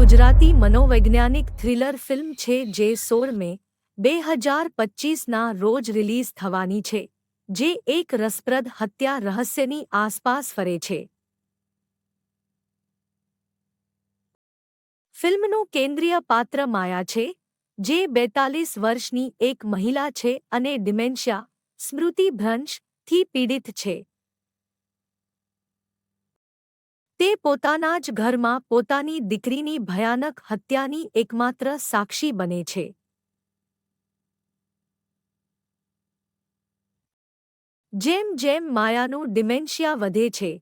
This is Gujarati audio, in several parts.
ગુજરાતી મનોવૈજ્ઞાનિક થ્રિલર ફિલ્મ છે જે 16 મે 2025ના રોજ રિલીઝ થવાની છે, જે એક રસપ્રદ હત્યા રહસ્યની આસપાસ ફરે છે. ફિલ્મનું કેન્દ્રીય પાત્ર માયા છે, જે 42 વર્ષની એક મહિલા છે અને ડિમેન્શિયા, સ્મૃતિભ્રંશ, થી પીડિત છે. તે પોતાના જ ઘરમાં પોતાની દીકરીની ભયાનક હત્યાની એકમાત્ર સાક્ષી બને છે. જેમ જેમ માયાનું ડિમેન્શિયા વધે છે,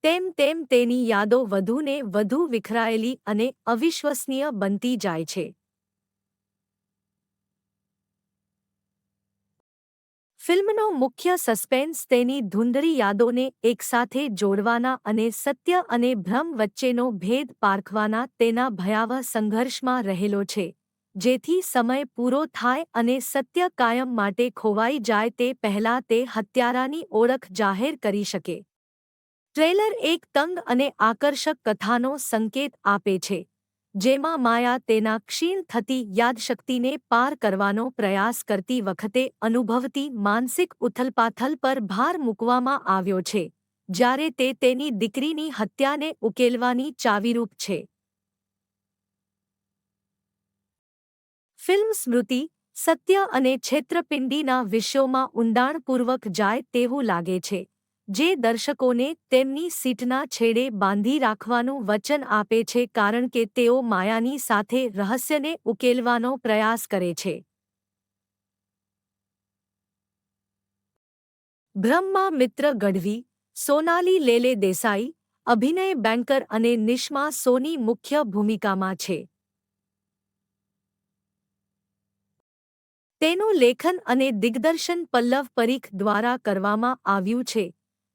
તેમ તેમ તેની યાદો વધુને વધુ વિખરાયેલી અને અવિશ્વસનીય બનતી જાય છે. ફિલ્મનો મુખ્ય સસ્પેન્સ તેની ધૂંધળી યાદોને એકસાથે જોડવાના અને સત્ય અને ભ્રમ વચ્ચેનો ભેદ પારખવાના તેના ભયાવહ સંઘર્ષમાં રહેલો છે, જેથી સમય પૂરો થાય અને સત્ય કાયમ માટે ખોવાઈ જાય તે પહેલાં તે હત્યારાની ઓળખ જાહેર કરી શકે. ટ્રેલર એક તંગ અને આકર્ષક કથાનો સંકેત આપે છે, જેમાં માયા તેના ક્ષીણ થતી યાદશક્તિને પાર કરવાનો પ્રયાસ કરતી વખતે અનુભવતી માનસિક ઉથલપાથલ પર ભાર મૂકવામાં આવ્યો છે, જ્યારે તે તેની દીકરીની હત્યાને ઉકેલવાની ચાવીરૂપ છે. ફિલ્મ સ્મૃતિ, સત્ય અને છેતરપિંડીના વિષયોમાં ઊંડાણપૂર્વક જાય તેવું લાગે છે, જે દર્શકોને તેમની સીટના છેડે બાંધી રાખવાનું વચન આપે છે કારણ કે તેઓ માયાની સાથે રહસ્યને ઉકેલવાનો પ્રયાસ કરે છે. બ્રહ્મા મિત્ર ગઢવી, સોનાલી લેલે દેસાઈ, અભિનય બેંકર અને નિશ્મા સોની મુખ્ય ભૂમિકામાં છે. તેનું લેખન અને દિગ્દર્શન પલ્લવ પરીખ દ્વારા કરવામાં આવ્યું છે,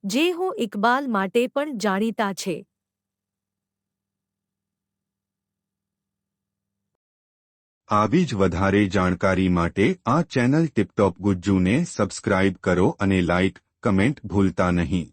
જે હું ઇકબાલ માટે પણ જાણીતા છે. આવી જ વધારે જાણકારી માટે આ ચેનલ ટિપટોપ ગુજ્જુને સબસ્ક્રાઇબ કરો અને લાઇક, કમેન્ટ ભૂલતા નહીં.